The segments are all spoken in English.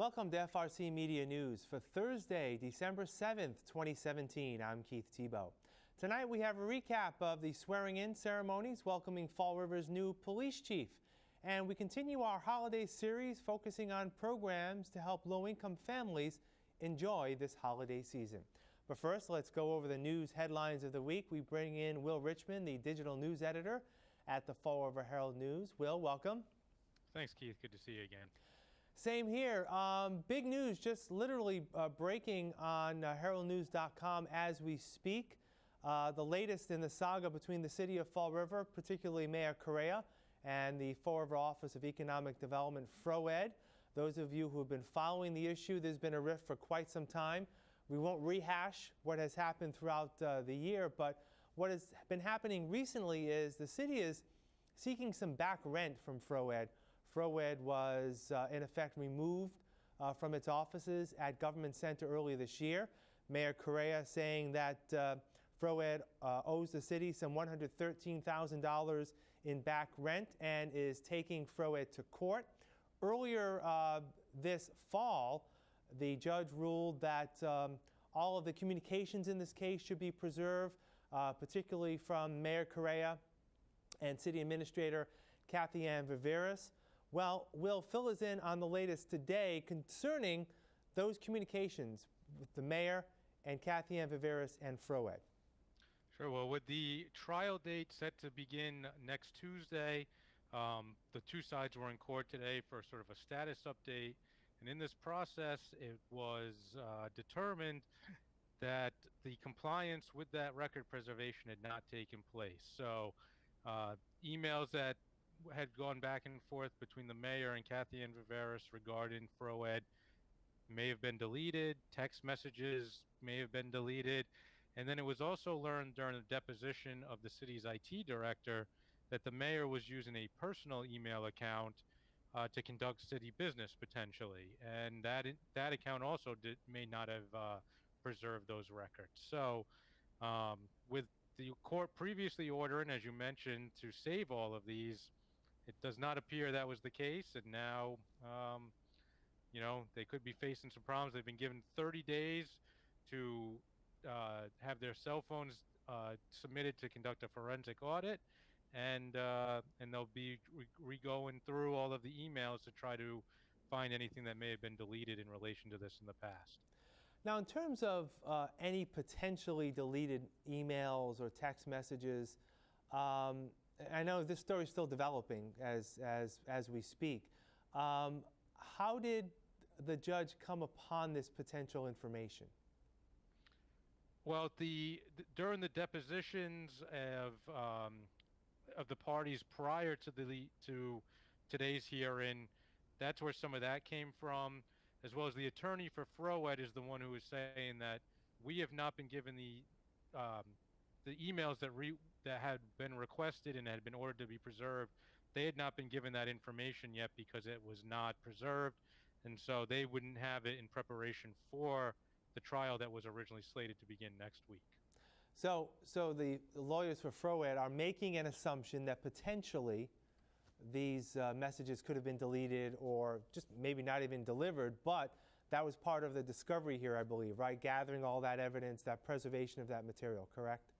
Welcome to FRC Media News for Thursday, December 7th, 2017. I'm Keith Tebow. Tonight we have a recap of the swearing-in ceremonies welcoming Fall River's new police chief. And we continue our holiday series focusing on programs to help low-income families enjoy this holiday season. But first, let's go over the news headlines of the week. We bring in Will Richmond, the digital news editor at the Fall River Herald-News. Will, welcome. Thanks, Keith. Good to see you again. Same here. Big news just literally breaking on heraldnews.com as we speak. The latest in the saga between the city of Fall River, particularly Mayor Correa, and the Fall River Office of Economic Development, FROED. Those of you who have been following the issue, there's been a rift for quite some time. We won't rehash what has happened throughout the year, but what has been happening recently is the city is seeking some back rent from FROED. FROED was, in effect, removed from its offices at Government Center earlier this year. Mayor Correa saying that FROED owes the city some $113,000 in back rent and is taking FROED to court. Earlier this fall, the judge ruled that all of the communications in this case should be preserved, particularly from Mayor Correa and City Administrator Kathy Ann Viveras. Well, Will, fill us in on the latest today concerning those communications with the mayor and Kathy Ann Viveras and FROED. Sure. Well, with the trial date set to begin next Tuesday, the two sides were in court today for sort of a status update. And in this process, it was determined that the compliance with that record preservation had not taken place. So emails that had gone back and forth between the mayor and Kathy Ann Viveras regarding FROED may have been deleted, text messages may have been deleted, and then it was also learned during the deposition of the city's IT director that the mayor was using a personal email account to conduct city business potentially, and that account also may not have preserved those records. So with the court previously ordering, as you mentioned, to save all of these, it does not appear that was the case, and now, they could be facing some problems. They've been given 30 days to have their cell phones submitted to conduct a forensic audit, and they'll be re-going through all of the emails to try to find anything that may have been deleted in relation to this in the past. Now, in terms of any potentially deleted emails or text messages, I know this story is still developing as we speak. How did the judge come upon this potential information? Well, during the depositions of the parties prior to today's hearing, that's where some of that came from, as well as the attorney for FROED is the one who was saying that we have not been given the emails that had been requested and had been ordered to be preserved. They had not been given that information yet because it was not preserved, and so they wouldn't have it in preparation for the trial that was originally slated to begin next week. So the lawyers for FROED are making an assumption that potentially these messages could have been deleted or just maybe not even delivered, but that was part of the discovery here, I believe, right? Gathering all that evidence, that preservation of that material, correct?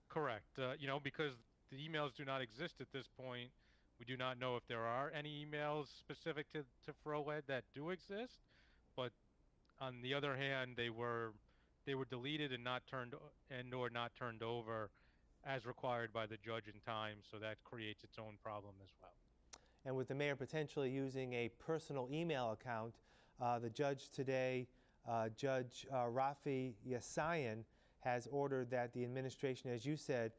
Correct. Because the emails do not exist at this point, we do not know if there are any emails specific to FROED that do exist. But on the other hand, they were deleted and not turned over as required by the judge in time. So that creates its own problem as well. And with the mayor potentially using a personal email account, the judge today, Judge Rafi Yasayan, has ordered that the administration, as you said,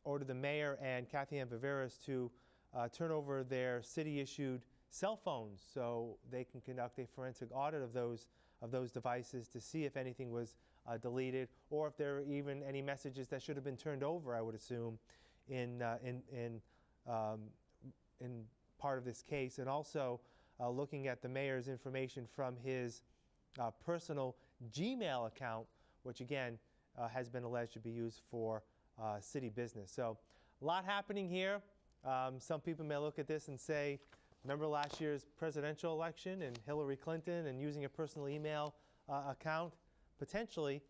ordered the mayor and Kathy Ann Viveras to turn over their city-issued cell phones so they can conduct a forensic audit of those devices to see if anything was deleted or if there are even any messages that should have been turned over, I would assume, in part of this case, and also looking at the mayor's information from his personal Gmail account, which again has been alleged to be used for city business. So a lot happening here. Some people may look at this and say, Remember last year's presidential election and Hillary Clinton and using a personal email account? Potentially,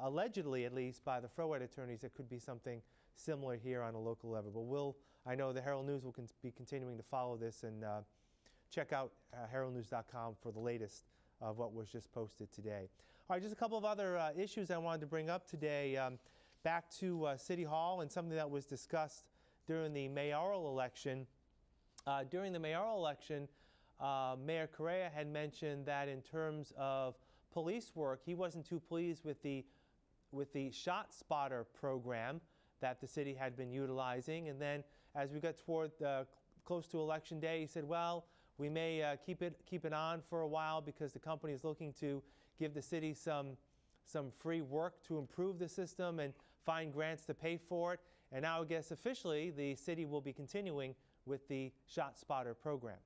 allegedly at least, by the Froward attorneys, it could be something similar here on a local level. But I know the Herald News will be continuing to follow this, and check out heraldnews.com for the latest of what was just posted today. All right, just a couple of other issues I wanted to bring up today. Back to City Hall and something that was discussed during the mayoral election. During the mayoral election, Mayor Correa had mentioned that in terms of police work, he wasn't too pleased with the ShotSpotter program that the city had been utilizing. And then as we got toward close to Election Day, he said, well, we may keep it on for a while because the company is looking to give the city some free work to improve the system and find grants to pay for it. And now I guess officially the city will be continuing with the ShotSpotter program.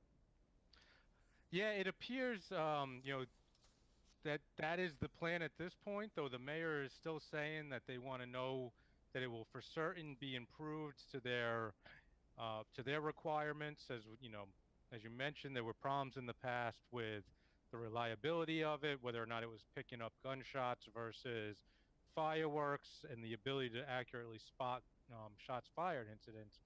Yeah, it appears, that is the plan at this point, though the mayor is still saying that they want to know that it will for certain be improved to their requirements. As you mentioned, there were problems in the past with the reliability of it, whether or not it was picking up gunshots versus fireworks, and the ability to accurately spot shots fired incidents.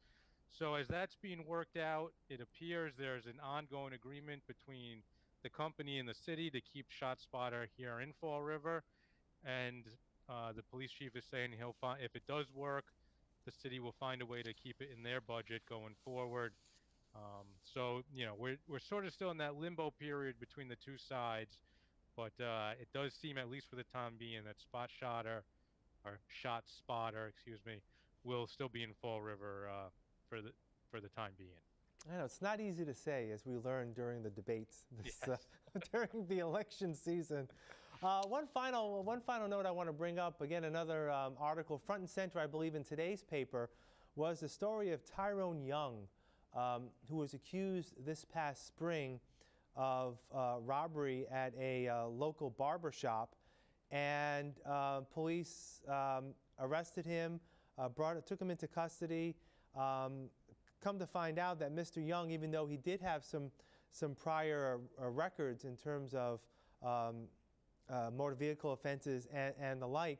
So as that's being worked out, it appears there's an ongoing agreement between the company and the city to keep ShotSpotter here in Fall River, and the police chief is saying he'll find, if it does work, the city will find a way to keep it in their budget going forward. So we're sort of still in that limbo period between the two sides, but it does seem, at least for the time being, that ShotSpotter, excuse me, will still be in Fall River for the time being. I know it's not easy to say, as we learned during the debates Yes. during the election season. One final note I want to bring up, again, another article front and center, I believe, in today's paper, was the story of Tyrone Young, who was accused this past spring of robbery at a local barber shop, and police arrested him, took him into custody. Come to find out that Mr. Young, even though he did have some prior records in terms of motor vehicle offenses and the like,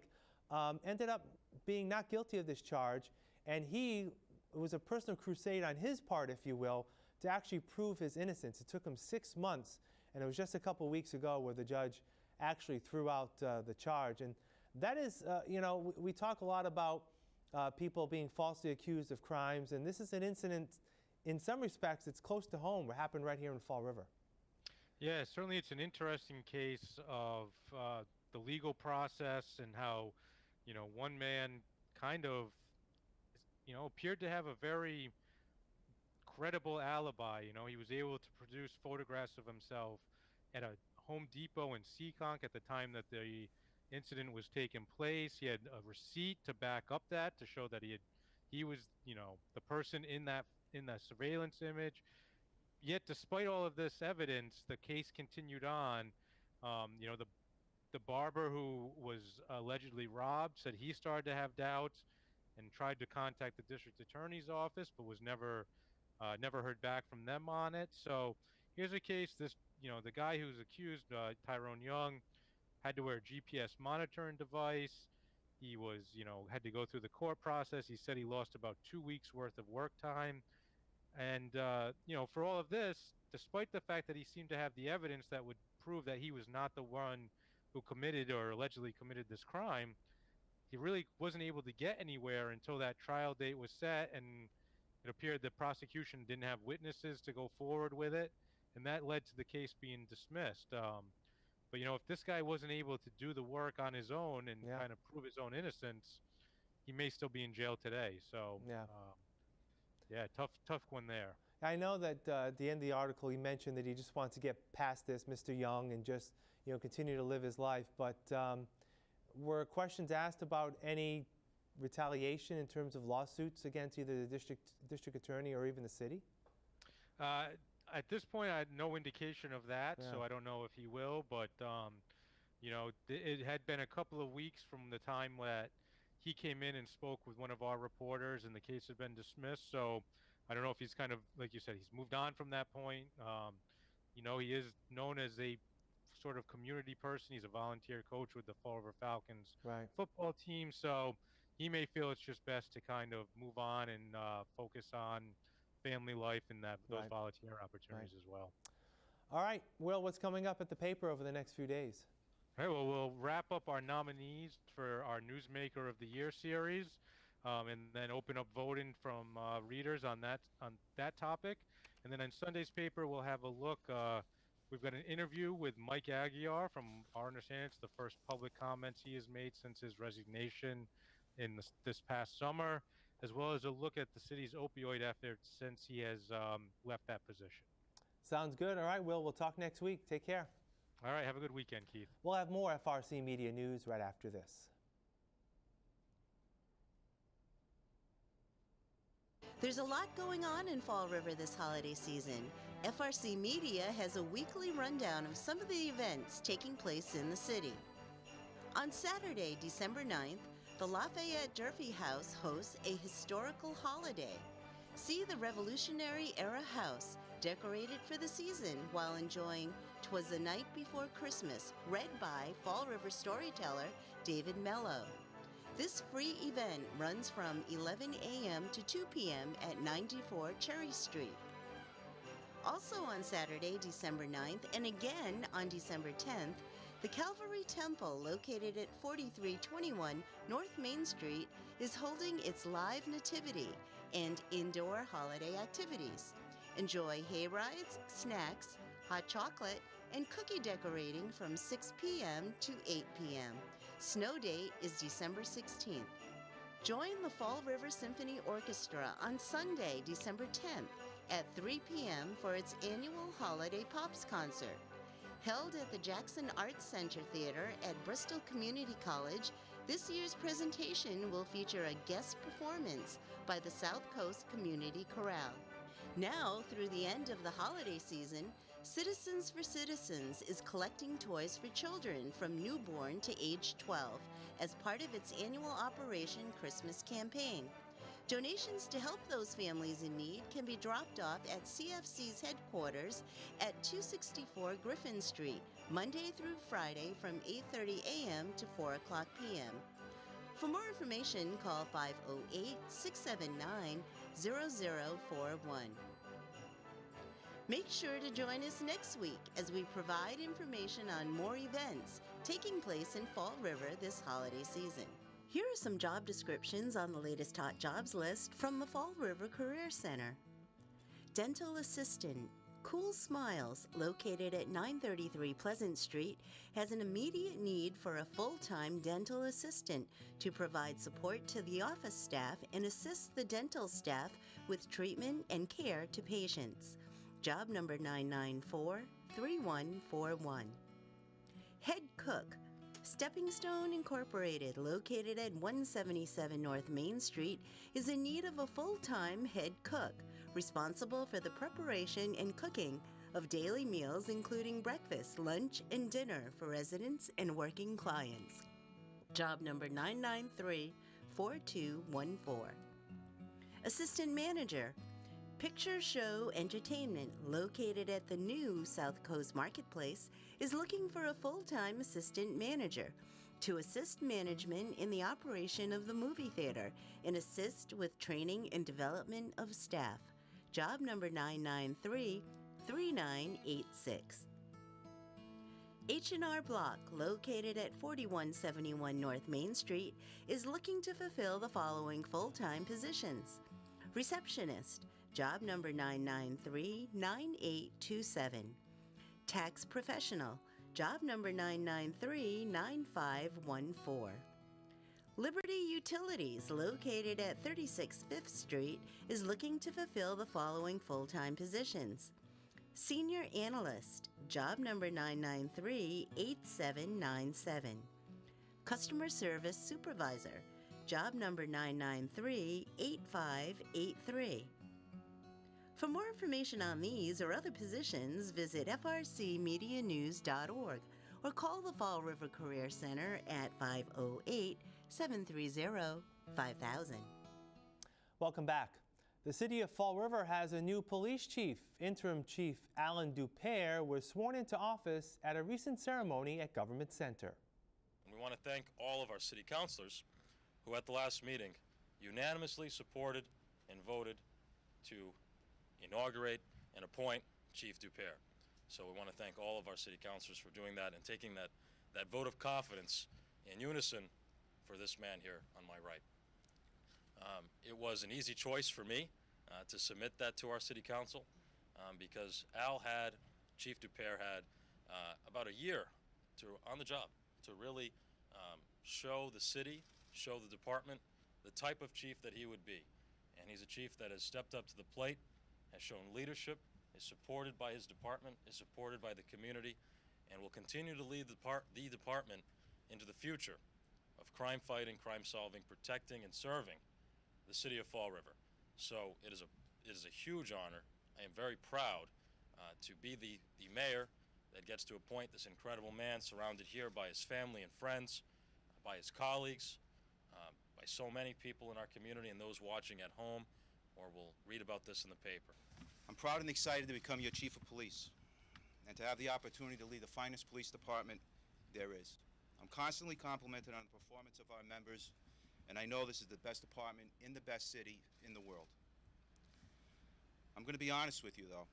ended up being not guilty of this charge. And it was a personal crusade on his part, if you will, to actually prove his innocence. It took him 6 months, and it was just a couple weeks ago where the judge actually threw out the charge. And that is, we talk a lot about people being falsely accused of crimes, and this is an incident, in some respects, it's close to home. It happened right here in Fall River. Yeah, certainly it's an interesting case of the legal process and how, one man kind of, appeared to have a very credible alibi. He was able to produce photographs of himself at a Home Depot in Seekonk at the time that the incident was taking place. He had a receipt to back up that, to show that he was, the person in that surveillance image. Yet, despite all of this evidence, the case continued on. The barber who was allegedly robbed said he started to have doubts and tried to contact the district attorney's office, but was never heard back from them on it. So here's a case. The guy who's accused, Tyrone Young, had to wear a GPS monitoring device. He was, had to go through the court process. He said he lost about 2 weeks worth of work time. And, for all of this, despite the fact that he seemed to have the evidence that would prove that he was not the one who committed or allegedly committed this crime, he really wasn't able to get anywhere until that trial date was set, and it appeared the prosecution didn't have witnesses to go forward with it, and that led to the case being dismissed. But, if this guy wasn't able to do the work on his own and kind of prove his own innocence, he may still be in jail today. So, tough one there. I know that at the end of the article, he mentioned that he just wants to get past this, Mr. Young, and just continue to live his life. But were questions asked about any retaliation in terms of lawsuits against either the district attorney or even the city? At this point, I had no indication of that, so I don't know if he will. But it had been a couple of weeks from the time that he came in and spoke with one of our reporters, and the case had been dismissed. So I don't know if he's kind of, like you said, he's moved on from that point. He is known as a sort of community person. He's a volunteer coach with the Fall River Falcons Right, football team. So he may feel it's just best to kind of move on and focus on family life and those right, volunteer right. opportunities as well. All right, Will, what's coming up at the paper over the next few days? All right, well, we'll wrap up our nominees for our Newsmaker of the Year series, and then open up voting from readers on that topic. And then on Sunday's paper, we'll have a look. We've got an interview with Mike Aguiar. From our understanding, it's the first public comments he has made since his resignation in this past summer, as well as a look at the city's opioid efforts since he has left that position. Sounds good. All right, Will, we'll talk next week. Take care. All right, have a good weekend, Keith. We'll have more FRC Media News right after this. There's a lot going on in Fall River this holiday season. FRC Media has a weekly rundown of some of the events taking place in the city. On Saturday, December 9th, the Lafayette Durfee House hosts a historical holiday. See the Revolutionary-era house decorated for the season while enjoying "'Twas the Night Before Christmas," read by Fall River storyteller David Mello. This free event runs from 11 a.m. to 2 p.m. at 94 Cherry Street. Also on Saturday, December 9th, and again on December 10th, the Calvary Temple, located at 4321 North Main Street, is holding its live nativity and indoor holiday activities. Enjoy hay rides, snacks, hot chocolate, and cookie decorating from 6 p.m. to 8 p.m. Snow date is December 16th. Join the Fall River Symphony Orchestra on Sunday, December 10th at 3 p.m. for its annual Holiday Pops concert. Held at the Jackson Arts Center Theater at Bristol Community College, this year's presentation will feature a guest performance by the South Coast Community Chorale. Now, through the end of the holiday season, Citizens for Citizens is collecting toys for children from newborn to age 12 as part of its annual Operation Christmas campaign. Donations to help those families in need can be dropped off at CFC's headquarters at 264 Griffin Street, Monday through Friday from 8:30 a.m. to 4 o'clock p.m. For more information, call 508-679-0041. Make sure to join us next week as we provide information on more events taking place in Fall River this holiday season. Here are some job descriptions on the latest hot jobs list from the Fall River Career Center. Dental Assistant, Cool Smiles, located at 933 Pleasant Street, has an immediate need for a full-time dental assistant to provide support to the office staff and assist the dental staff with treatment and care to patients. Job number 994-3141. Head Cook, Stepping Stone Incorporated, located at 177 North Main Street, is in need of a full-time head cook, responsible for the preparation and cooking of daily meals including breakfast, lunch, and dinner for residents and working clients. Job number 993-4214. Assistant Manager, Picture Show Entertainment, located at the new South Coast Marketplace, is looking for a full-time assistant manager to assist management in the operation of the movie theater and assist with training and development of staff. Job number 993-3986. H&R Block, located at 4171 North Main Street, is looking to fulfill the following full-time positions. Receptionist, job number 993-9827. Tax Professional, job number 993-9514. Liberty Utilities, located at 36 Fifth Street, is looking to fulfill the following full-time positions. Senior Analyst, job number 993-8797. Customer Service Supervisor, job number 993-8583. For more information on these or other positions, visit FRCmedianews.org or call the Fall River Career Center at 508-730-5000. Welcome back. The city of Fall River has a new police chief. Interim Chief Alan Dupere was sworn into office at a recent ceremony at Government Center. And we want to thank all of our city councilors who at the last meeting unanimously supported and voted to inaugurate and appoint Chief Dupere. So we want to thank all of our city councilors for doing that and taking that vote of confidence in unison for this man here on my right. It was an easy choice for me to submit that to our city council because Chief Dupere had about a year on the job to really show the city, show the department the type of chief that he would be. And he's a chief that has stepped up to the plate, has shown leadership, is supported by his department, is supported by the community, and will continue to lead the department into the future of crime fighting, crime solving, protecting, and serving the city of Fall River. So it is a huge honor. I am very proud to be the mayor that gets to appoint this incredible man, surrounded here by his family and friends, by his colleagues, by so many people in our community and those watching at home or will read about this in the paper. I'm proud and excited to become your chief of police and to have the opportunity to lead the finest police department there is. I'm constantly complimented on the performance of our members, and I know this is the best department in the best city in the world. I'm going to be honest with you, though.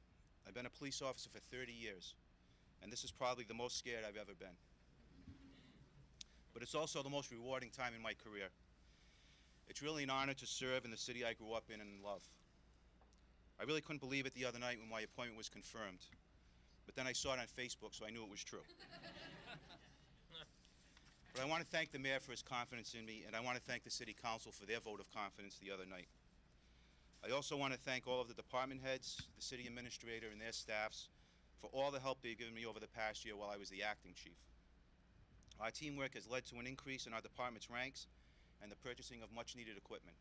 I've been a police officer for 30 years, and this is probably the most scared I've ever been. But it's also the most rewarding time in my career. It's really an honor to serve in the city I grew up in and love. I really couldn't believe it the other night when my appointment was confirmed. But then I saw it on Facebook, so I knew it was true. But I want to thank the mayor for his confidence in me, and I want to thank the city council for their vote of confidence the other night. I also want to thank all of the department heads, the city administrator, and their staffs for all the help they've given me over the past year while I was the acting chief. Our teamwork has led to an increase in our department's ranks and the purchasing of much-needed equipment.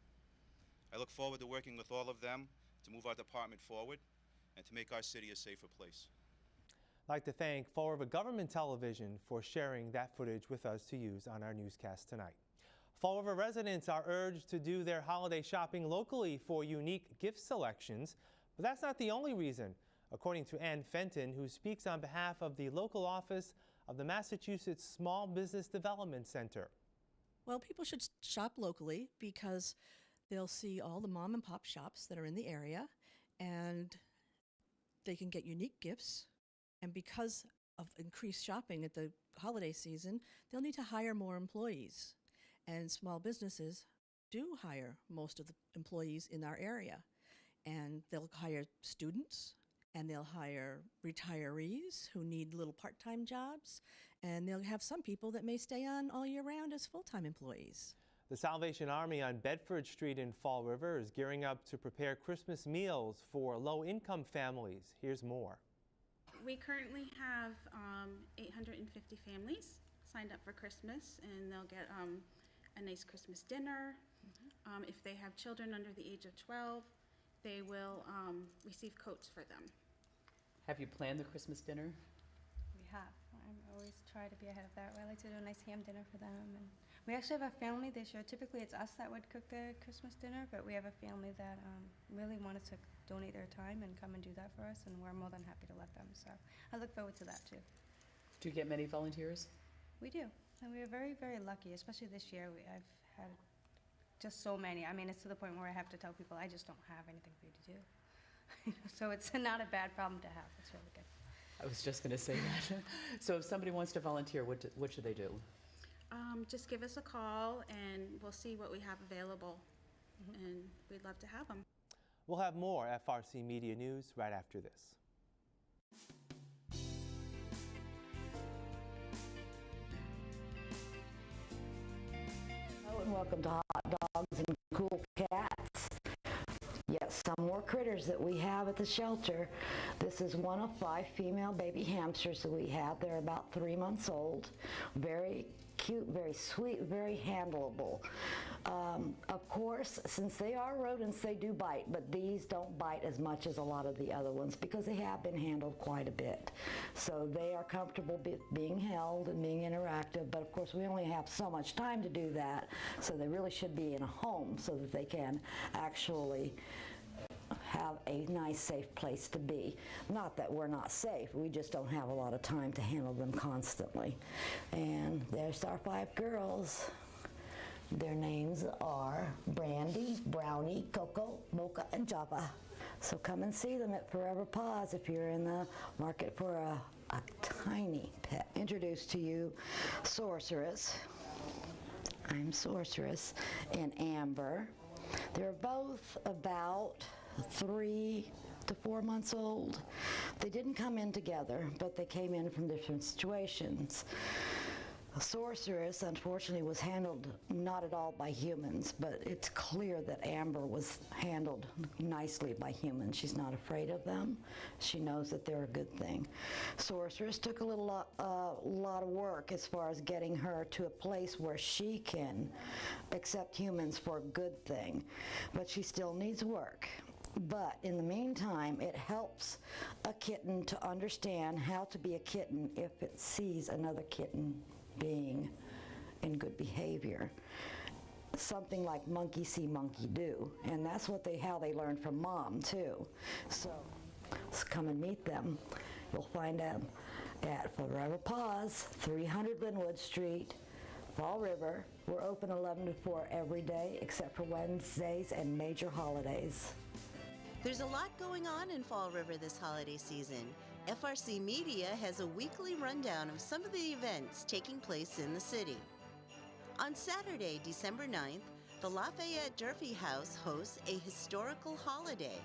I look forward to working with all of them to move our department forward and to make our city a safer place. I'd like to thank Fall River Government Television for sharing that footage with us to use on our newscast tonight. Fall River residents are urged to do their holiday shopping locally for unique gift selections, but that's not the only reason, according to Ann Fenton, who speaks on behalf of the local office of the Massachusetts Small Business Development Center. Well, people should shop locally because they'll see all the mom and pop shops that are in the area, and they can get unique gifts. And because of increased shopping at the holiday season, they'll need to hire more employees. And small businesses do hire most of the employees in our area. And they'll hire students, and they'll hire retirees who need little part-time jobs, and they'll have some people that may stay on all year round as full-time employees. The Salvation Army on Bedford Street in Fall River is gearing up to prepare Christmas meals for low-income families. Here's more. We currently have 850 families signed up for Christmas, and they'll get a nice Christmas dinner. If they have children under the age of 12, they will receive coats for them. Have you planned the Christmas dinner? We have. I always try to be ahead of that. I like to do a nice ham dinner for them. And we actually have a family this year. Typically it's us that would cook the Christmas dinner, but we have a family that really wanted to donate their time and come and do that for us, and we're more than happy to let them. So I look forward to that too. Do you get many volunteers? We do. And we are very, very lucky, especially this year. I've had just so many. I mean, it's to the point where I have to tell people, I just don't have anything for you to do. So it's not a bad problem to have. It's really good. I was just going to say that. So if somebody wants to volunteer, what should they do? Just give us a call, and we'll see what we have available, and we'd love to have them. We'll have more FRC Media News right after this. Hello and welcome to Hot Dogs and Cool Cats. Yes, some more critters that we have at the shelter. This is one of 5 female baby hamsters that we have. They're about 3 months old. Very cute, very sweet, very handleable. Of course, since they are rodents, they do bite, but these don't bite as much as a lot of the other ones because they have been handled quite a bit. So they are comfortable being held and being interactive, but of course we only have so much time to do that, so they really should be in a home so that they can actually nice, safe place to be. Not that we're not safe, we just don't have a lot of time to handle them constantly. And there's our 5 girls. Their names are Brandy, Brownie, Coco, Mocha, and Java. So come and see them at Forever Paws if you're in the market for a tiny pet. Introduce to you Sorceress. I'm Sorceress, and Amber. They're both about 3 to 4 months old. They didn't come in together, but they came in from different situations. Sorceress, unfortunately, was handled not at all by humans, but it's clear that Amber was handled nicely by humans. She's not afraid of them. She knows that they're a good thing. Sorceress took a lot of work as far as getting her to a place where she can accept humans for a good thing, but she still needs work. But in the meantime, it helps a kitten to understand how to be a kitten if it sees another kitten being in good behavior. Something like monkey see, monkey do. And that's how they learn from mom, too. So come and meet them. You'll find them at Forever Paws, 300 Linwood Street, Fall River. We're open 11 to 4 every day except for Wednesdays and major holidays. There's a lot going on in Fall River this holiday season. FRC Media has a weekly rundown of some of the events taking place in the city. On Saturday, December 9th, the Lafayette Durfee House hosts a historical holiday.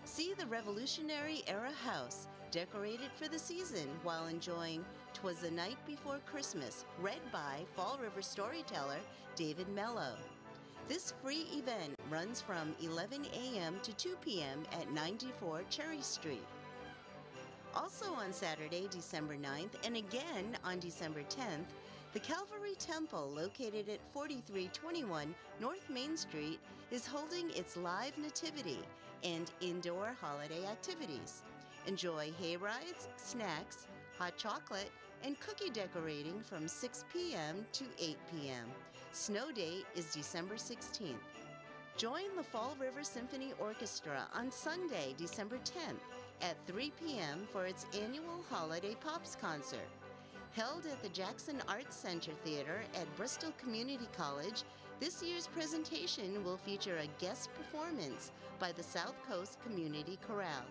See the Revolutionary-era house decorated for the season while enjoying "'Twas the Night Before Christmas," read by Fall River storyteller David Mello. This free event runs from 11 a.m. to 2 p.m. at 94 Cherry Street. Also on Saturday, December 9th, and again on December 10th, the Calvary Temple, located at 4321 North Main Street, is holding its live nativity and indoor holiday activities. Enjoy hay rides, snacks, hot chocolate, and cookie decorating from 6 p.m. to 8 p.m. Snow date is December 16th. Join the Fall River Symphony Orchestra on Sunday, December 10th at 3 p.m. for its annual Holiday Pops concert. Held at the Jackson Arts Center Theater at Bristol Community College, this year's presentation will feature a guest performance by the South Coast Community Chorale.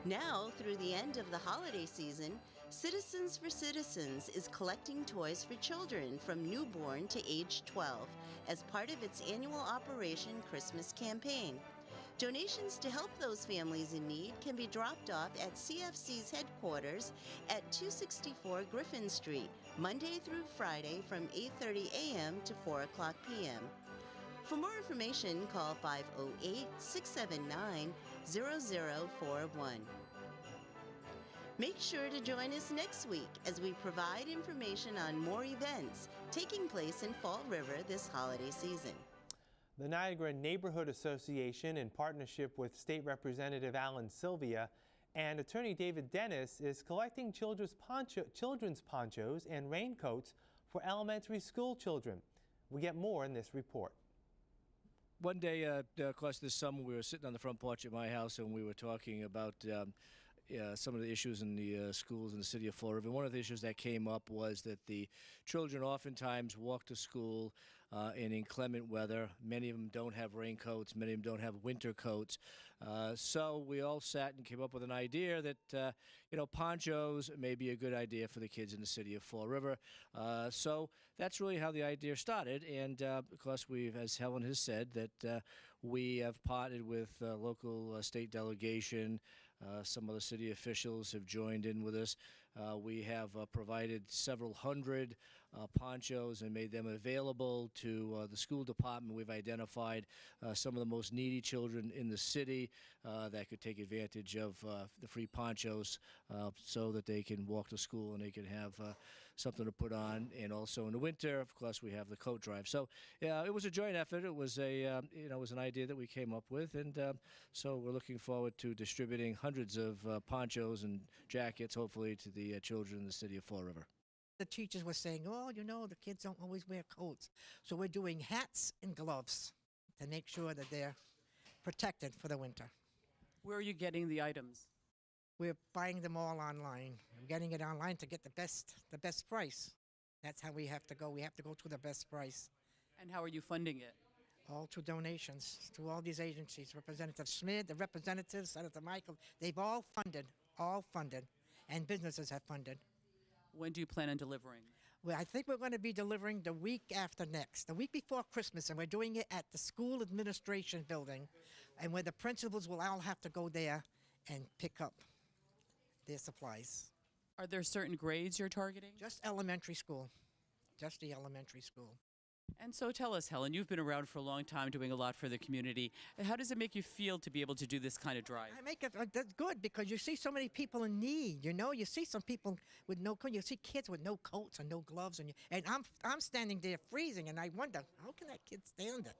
Now, through the end of the holiday season, Citizens for Citizens is collecting toys for children from newborn to age 12 as part of its annual Operation Christmas campaign. Donations to help those families in need can be dropped off at CFC's headquarters at 264 Griffin Street, Monday through Friday from 8:30 a.m. to 4 o'clock p.m. For more information, call 508-679-0041. Make sure to join us next week as we provide information on more events taking place in Fall River this holiday season. The Niagara Neighborhood Association, in partnership with State Representative Alan Sylvia and Attorney David Dennis, is collecting children's ponchos and raincoats for elementary school children. We get more in this report. One day, of course, this summer, we were sitting on the front porch at my house and we were talking about some of the issues in the schools in the city of Fall River. One of the issues that came up was that the children oftentimes walk to school in inclement weather. Many of them don't have raincoats. Many of them don't have winter coats. So we all sat and came up with an idea that, ponchos may be a good idea for the kids in the city of Fall River. So that's really how the idea started. And, of course, as Helen has said, that we have partnered with local state delegation. Some of the city officials have joined in with us. We have provided several hundred ponchos and made them available to the school department. We've identified some of the most needy children in the city that could take advantage of the free ponchos so that they can walk to school and they can have something to put on. And also in the winter, of course, we have the coat drive. So it was a joint effort. It was it was an idea that we came up with, and so we're looking forward to distributing hundreds of ponchos and jackets, hopefully, to the children in the city of Fall River. The teachers were saying, the kids don't always wear coats. So we're doing hats and gloves to make sure that they're protected for the winter. Where are you getting the items? We're buying them all online. I'm getting it online to get the best price. That's how we have to go. We have to go to the best price. And how are you funding it? All through donations to all these agencies. Representative Smith, the representatives, Senator Michael, they've all funded, and businesses have funded. When do you plan on delivering? Well, I think we're going to be delivering the week after next, the week before Christmas, and we're doing it at the school administration building, and where the principals will all have to go there and pick up their supplies. Are there certain grades you're targeting? Just elementary school, just the elementary school. And so tell us, Helen, you've been around for a long time doing a lot for the community. How does it make you feel to be able to do this kind of drive? I make it that's good because you see so many people in need. You know, you see some people with no coat. You see kids with no coats and no gloves, and I'm standing there freezing, and I wonder how can that kid stand it.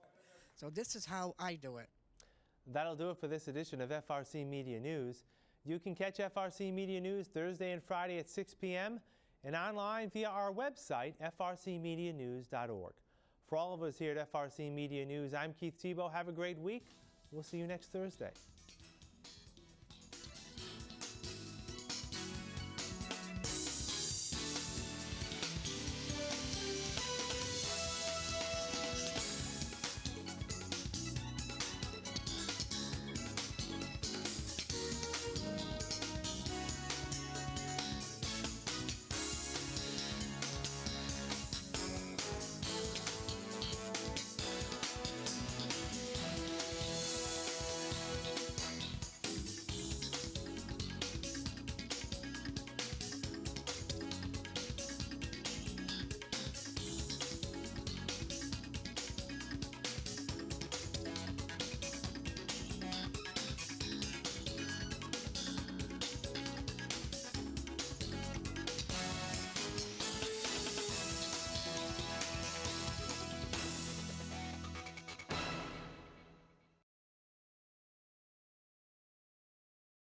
So this is how I do it. That'll do it for this edition of FRC Media News. You can catch FRC Media News Thursday and Friday at 6 p.m. and online via our website, frcmedianews.org. For all of us here at FRC Media News, I'm Keith Tebow. Have a great week. We'll see you next Thursday.